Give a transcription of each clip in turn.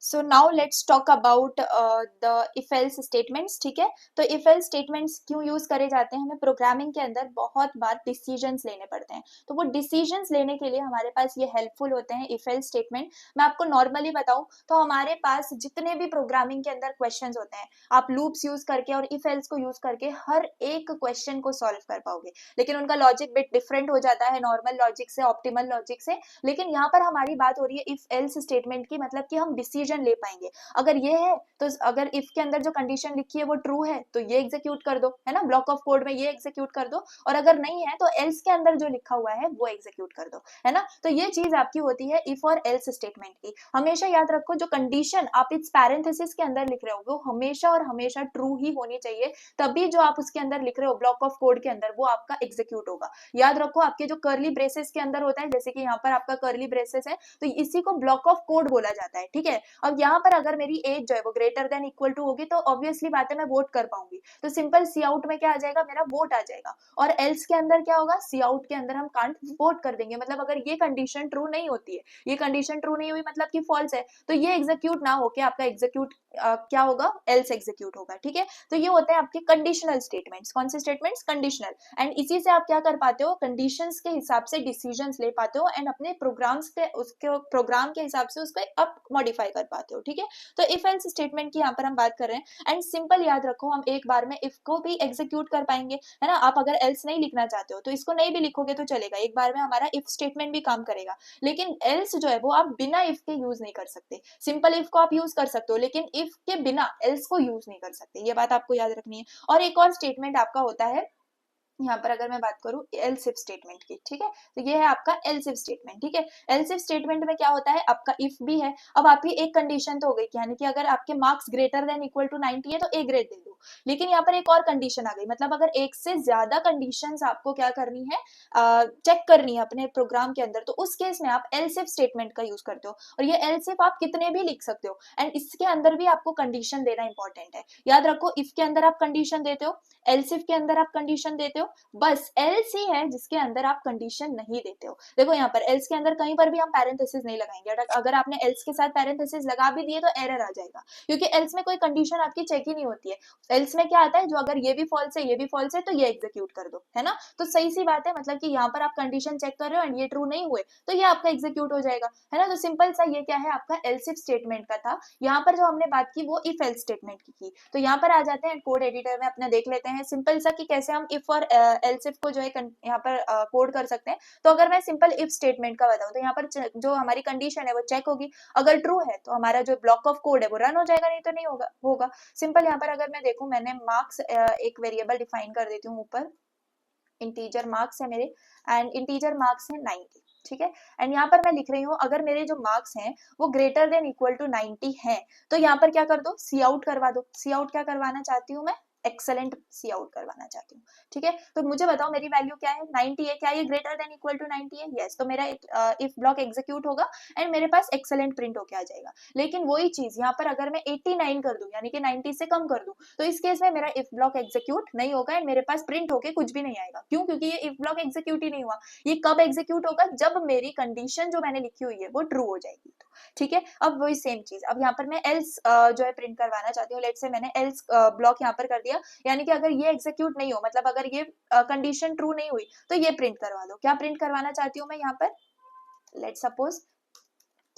So now let's talk about the if else statements. ठीक है, तो इफ एल्स स्टेटमेंट्स क्यों यूज करे जाते हैं? हमें प्रोग्रामिंग के अंदर बहुत बार डिसीजंस लेने पड़ते हैं, तो वो डिसीजंस लेने के लिए हमारे पास ये हेल्पफुल होते हैं इफ एल्स स्टेटमेंट। मैं आपको नॉर्मली बताऊं तो हमारे पास जितने भी प्रोग्रामिंग के अंदर क्वेश्चंस होते हैं, आप लूप्स यूज करके और इफ एल्स को यूज करके हर एक क्वेश्चन को सॉल्व कर पाओगे, लेकिन उनका लॉजिक बिट डिफरेंट हो जाता है नॉर्मल लॉजिक से, ऑप्टिमल लॉजिक से। लेकिन यहाँ पर हमारी बात हो रही है इफ एल्स स्टेटमेंट की, मतलब कि हम डिसीजन ले पाएंगे। अगर ये है तो अगर इफ के अंदर जो कंडीशन लिखी है वो ट्रू है तो ये एग्जीक्यूट कर दो, है ना, ब्लॉक ऑफ कोड में ये एग्जीक्यूट कर दो, और अगर नहीं है तो एल्स के अंदर जो लिखा हुआ है वो एग्जीक्यूट कर दो, है ना। तो ये चीज आपकी होती है इफ और एल्स स्टेटमेंट की। हमेशा याद रखो जो कंडीशन आप इस पैरेंथेसिस के अंदर लिख रहे हो वो हमेशा और हमेशा ट्रू ही होनी चाहिए, तभी जो आप उसके अंदर लिख रहे हो ब्लॉक ऑफ कोड के अंदर वो आपका एग्जीक्यूट होगा। याद रखो आपके जो कर्ली ब्रेसेस के अंदर होता है, जैसे कि यहाँ पर आपका कर्ली ब्रेसेस है तो इसी को ब्लॉक ऑफ कोड बोला जाता है। ठीक है, अब यहाँ पर अगर मेरी एज जो है वो ग्रेटर देन इक्वल टू होगी तो ऑब्वियसली बात है मैं वोट कर पाऊंगी, तो सिंपल सी आउट में क्या आ जाएगा, मेरा वोट आ जाएगा। और एल्स के अंदर क्या होगा, सी आउट के अंदर हम कांट वोट कर देंगे, मतलब अगर ये कंडीशन ट्रू नहीं होती है, ये कंडीशन ट्रू नहीं हुई मतलब कि फॉल्स है, तो ये एग्जीक्यूट ना होके आपका एग्जीक्यूट क्या होगा, एल्स एग्जीक्यूट होगा। ठीक है, तो ये होते हैं आपके कंडीशनल स्टेटमेंट्स। कौन से स्टेटमेंट्स? कंडीशनल। एंड इसी से आप क्या कर पाते हो, कंडीशंस के हिसाब से डिसीजंस ले पाते हो एंड अपने प्रोग्राम्स के उसके प्रोग्राम के हिसाब से उसको अप मॉडिफाई कर पाते हो। ठीक है, तो इफ एल्स स्टेटमेंट की यहाँ पर हम बात कर रहे हैं। एंड सिंपल याद रखो हम एक बार में इफ को भी एग्जीक्यूट कर पाएंगे, है ना। आप अगर एल्स नहीं लिखना चाहते हो तो इसको नहीं भी लिखोगे तो चलेगा, एक बार में हमारा इफ स्टेटमेंट भी काम करेगा। लेकिन एल्स जो है वो आप बिना इफ के यूज नहीं कर सकते। सिंपल इफ को आप यूज कर सकते हो लेकिन इफ के बिना एल्स को यूज नहीं कर सकते, ये बात आपको याद रखनी है। और एक और स्टेटमेंट आपका होता है यहाँ पर, अगर मैं बात करूं एल्स इफ स्टेटमेंट की, ठीक है, तो ये है आपका एल्स इफ स्टेटमेंट। ठीक है, एल्स इफ स्टेटमेंट में क्या होता है, आपका इफ भी है। अब आपकी एक कंडीशन तो हो गई, यानी कि अगर आपके marks greater than equal to 90 है तो ए ग्रेड दे दो। लेकिन यहाँ पर एक और कंडीशन आ गई, मतलब अगर एक से ज्यादा कंडीशंस आपको क्या करनी है, चेक करनी है अपने प्रोग्राम के अंदर, तो उस केस में आप एल्स इफ स्टेटमेंट का यूज करते हो। और ये एल्स इफ आप कितने भी लिख सकते हो एंड इसके अंदर भी आपको कंडीशन देना इंपॉर्टेंट है। याद रखो इफ के अंदर आप कंडीशन देते हो, एल्स इफ के अंदर आप कंडीशन देते हो, बस एल्स ही है जिसके अंदर आप कंडीशन नहीं देते हो। देखो यहाँ पर एल्स के अंदर कहीं पर भी हम पैरेंथेसिस नहीं लगाएंगे, अगर आपने एल्स के साथ पैरेंथेसिस लगा भी दिए तो एरर आ जाएगा, क्योंकि एल्स में कोई कंडीशन आपकी चेक ही नहीं होती है। एल्स में क्या आता है, जो अगर ये भी फॉल्स है ये भी फॉल्स है तो ये एग्जीक्यूट कर दो, है ना। तो सही सी बात है, मतलब कि यहाँ पर आप कंडीशन चेक कर रहे हो एंड ये ट्रू नहीं हुए तो ये आपका एग्जीक्यूट हो जाएगा, है ना। तो सिंपल सा ये क्या है, आपका एल्स इफ स्टेटमेंट का था। यहाँ पर जो हमने बात की वो इफ एल्स स्टेटमेंट की। तो यहाँ पर आ जाते हैं कोड एडिटर में, अपना देख लेते हैं सिंपल सा कि कैसे हम इफ और एल्स इफ को जो है यहाँ पर कोड कर सकते हैं। तो अगर मैं सिंपल इफ स्टेटमेंट का बताऊं तो यहाँ पर जो हमारी कंडीशन है वो चेक होगी, अगर ट्रू है तो हमारा जो ब्लॉक ऑफ कोड है वो रन हो जाएगा, नहीं तो नहीं होगा। सिंपल यहाँ पर अगर मैं देखूं, मैंने मार्क्स एक वेरिएबल डिफाइन कर देती हूँ ऊपर, इंटीजर मार्क्स है मेरे एंड इंटीजर मार्क्स है 90। ठीक है, एंड यहाँ पर मैं लिख रही हूँ अगर मेरे जो मार्क्स हैं वो ग्रेटर देन इक्वल टू 90 है तो यहाँ पर क्या कर दो, सी आउट करवा दो। सी आउट क्या करवाना चाहती हूँ मैं, एक्सेलेंट सी आउट करवाना चाहती हूँ। ठीक है, तो मुझे बताओ मेरी वैल्यू क्या है, 90 है, क्या ये ग्रेटर देन इक्वल टू 90 है? यस, तो मेरा इफ ब्लॉक एग्जीक्यूट होगा एंड मेरे पास एक्सेलेंट प्रिंट होके आ जाएगा। लेकिन वही चीज यहाँ पर अगर मैं 89 कर दूं, यानी कि 90 से कम कर दूं, तो इस केस में मेरा इफ ब्लॉक एग्जीक्यूट नहीं होगा एंड मेरे पास प्रिंट होके कुछ भी नहीं आएगा। क्यों? क्योंकि ये इफ ब्लॉक एग्जीक्यूट ही नहीं हुआ। ये कब एग्जीक्यूट होगा, जब मेरी कंडीशन जो मैंने लिखी हुई है वो ट्रू हो जाएगी। तो ठीक है, अब वही सेम चीज, अब यहाँ पर मैं एल्स जो है प्रिंट करवाना चाहती हूँ। लेट्स से मैंने एल्स ब्लॉक यहाँ पर कर दिया, यानी कि अगर ये एग्जीक्यूट नहीं हो, मतलब अगर ये कंडीशन ट्रू नहीं हुई तो ये प्रिंट करवा दो। क्या प्रिंट करवाना चाहती हूँ मैं यहाँ पर, लेट्स सपोज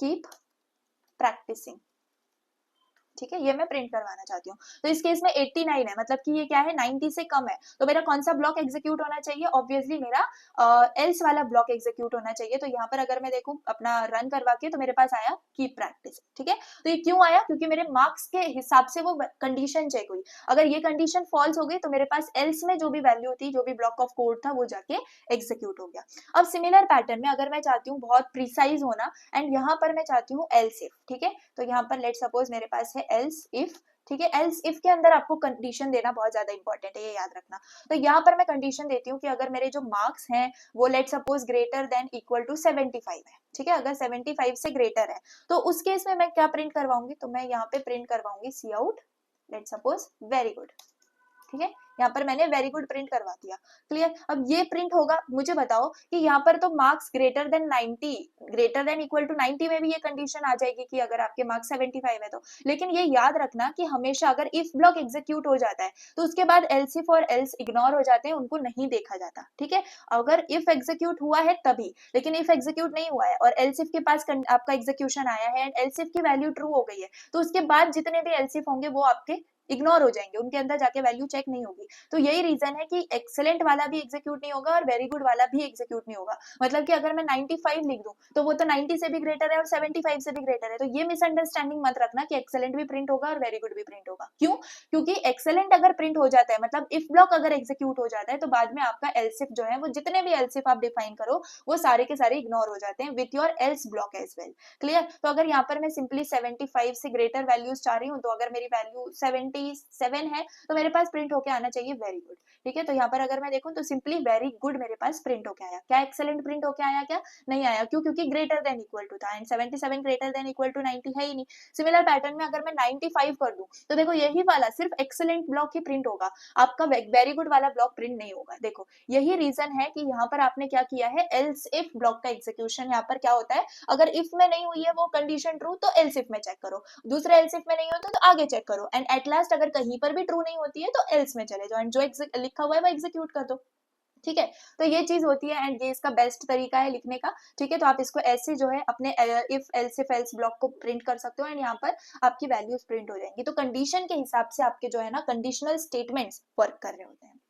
कीप प्रैक्टिसिंग। ठीक है, ये मैं प्रिंट करवाना चाहती हूँ। तो इस केस में 89 है, मतलब कि ये क्या है, 90 से कम है, तो मेरा कौन सा ब्लॉक एग्जीक्यूट होना चाहिए, ऑब्वियसली मेरा एल्स वाला ब्लॉक एग्जीक्यूट होना चाहिए। तो यहाँ पर अगर मैं देखूँ अपना रन करवा के, तो मेरे पास आया कीप प्रैक्टिस। ठीक है, तो ये क्यों आया, क्योंकि मेरे मार्क्स के हिसाब से वो कंडीशन चेक हुई। अगर ये कंडीशन फॉल्स हो गई तो मेरे पास एल्स में जो भी वैल्यू थी, जो भी ब्लॉक ऑफ कोड था, वो जाके एग्जीक्यूट हो गया। अब सिमिलर पैटर्न में अगर मैं चाहती हूँ बहुत प्रिसाइज होना एंड यहाँ पर मैं चाहती हूँ एल्स इफ। ठीक है, तो यहाँ पर लेट सपोज मेरे पास है एल्स इफ। ठीक है, एल्स इफ के अंदर आपको कंडीशन देना बहुत ज्यादा इंपॉर्टेंट है, ये याद रखना। तो यहाँ पर मैं कंडीशन देती हूँ कि अगर मेरे जो मार्क्स हैं वो let suppose greater than equal to 75 है। ठीक है, अगर 75 से ग्रेटर है तो उस केस में मैं क्या प्रिंट करवाऊंगी, तो मैं यहाँ पे प्रिंट करवाऊंगी see out let suppose very good. ठीक है, यहाँ पर मैंने वेरी गुड प्रिंट करवा दिया। क्लियर? अब ये प्रिंट होगा, मुझे बताओ कि यहाँ पर तो marks greater than 90, greater than equal to 90 में भी ये कंडीशन आ जाएगी कि अगर आपके मार्क्स 75 है तो। लेकिन ये याद रखना कि हमेशा अगर इफ ब्लॉक एग्जीक्यूट हो जाता है तो उसके बाद एल्स इफ और एल्स इग्नोर हो जाते हैं, उनको नहीं देखा जाता। ठीक है, अगर इफ एग्जीक्यूट हुआ है तभी, लेकिन इफ एग्जीक्यूट नहीं हुआ है और एल्स इफ के पास आपका एग्जीक्यूशन आया है एंड एल्स इफ की वैल्यू ट्रू हो गई है, तो उसके बाद जितने भी एल्स इफ होंगे वो आपके इग्नोर हो जाएंगे, उनके अंदर जाके वैल्यू चेक नहीं होगी। तो यही रीजन है कि एक्सेलेंट वाला भी एग्जीक्यूट नहीं होगा और वेरी गुड वाला भी एग्जीक्यूट नहीं होगा। मतलब कि अगर मैं 95 लिख दूं तो वो तो 90 से भी ग्रेटर है और 75 से भी ग्रेटर है। तो ये मिसअंडरस्टैंडिंग मत रखना कि एक्सेलेंट भी प्रिंट होगा और वेरी गुड भी प्रिंट होगा। क्यों? क्योंकि एक्सेलेंट अगर प्रिंट हो जाता है, मतलब इफ ब्लॉक अगर एग्जीक्यूट हो जाता है, तो बाद में आपका एल्स इफ जो है, वो जितने भी एल्स इफ आप डिफाइन करो वो सारे के सारे इग्नोर हो जाते हैं with your else block as well. Clear? तो अगर यहाँ पर मैं सिंपली 75 से ग्रेटर वैल्यूज चाह रही हूँ, तो अगर मेरी वैल्यू 77 है तो मेरे पास प्रिंट होके आना चाहिए वेरी गुड। ठीक है, तो यहाँ पर अगर मैं देखूं तो सिंपली वेरी गुड मेरे पास प्रिंट होके आया। क्या एक्सेलेंट प्रिंट होके आया? क्या नहीं आया? क्यों? क्योंकि ग्रेटर देन इक्वल टू था and 77 greater than equal to 90 है ही नहीं। सिमिलर पैटर्न में अगर मैं 95 कर दूं तो देखो यही वाला सिर्फ एक्सेलेंट ब्लॉक ही प्रिंट होगा, आपका वेरी गुड वाला ब्लॉक प्रिंट नहीं होगा। देखो यही रीजन है कि यहाँ पर आपने क्या किया है, एल्स इफ ब्लॉक का एग्जीक्यूशन यहाँ पर क्या होता है, अगर इफ में नहीं हुई है वो कंडीशन ट्रू तो एल्स इफ में चेक करो, दूसरे एल्स इफ में नहीं होता तो आगे चेक करो एंड एट लास्ट अगर कहीं पर भी ट्रू नहीं होती है तो एल्स में चले जाओ एंड जो लिखा हुआ है वो एग्जीक्यूट कर दो। ठीक है, तो ये चीज होती है एंड ये इसका बेस्ट तरीका है लिखने का। ठीक है, तो आप इसको ऐसे जो है अपने इफ एल्स ब्लॉक को प्रिंट कर सकते हो एंड यहाँ पर आपकी वैल्यूज प्रिंट हो जाएंगी। तो कंडीशन के हिसाब से आपके जो है ना कंडीशनल स्टेटमेंट्स वर्क कर रहे होते हैं।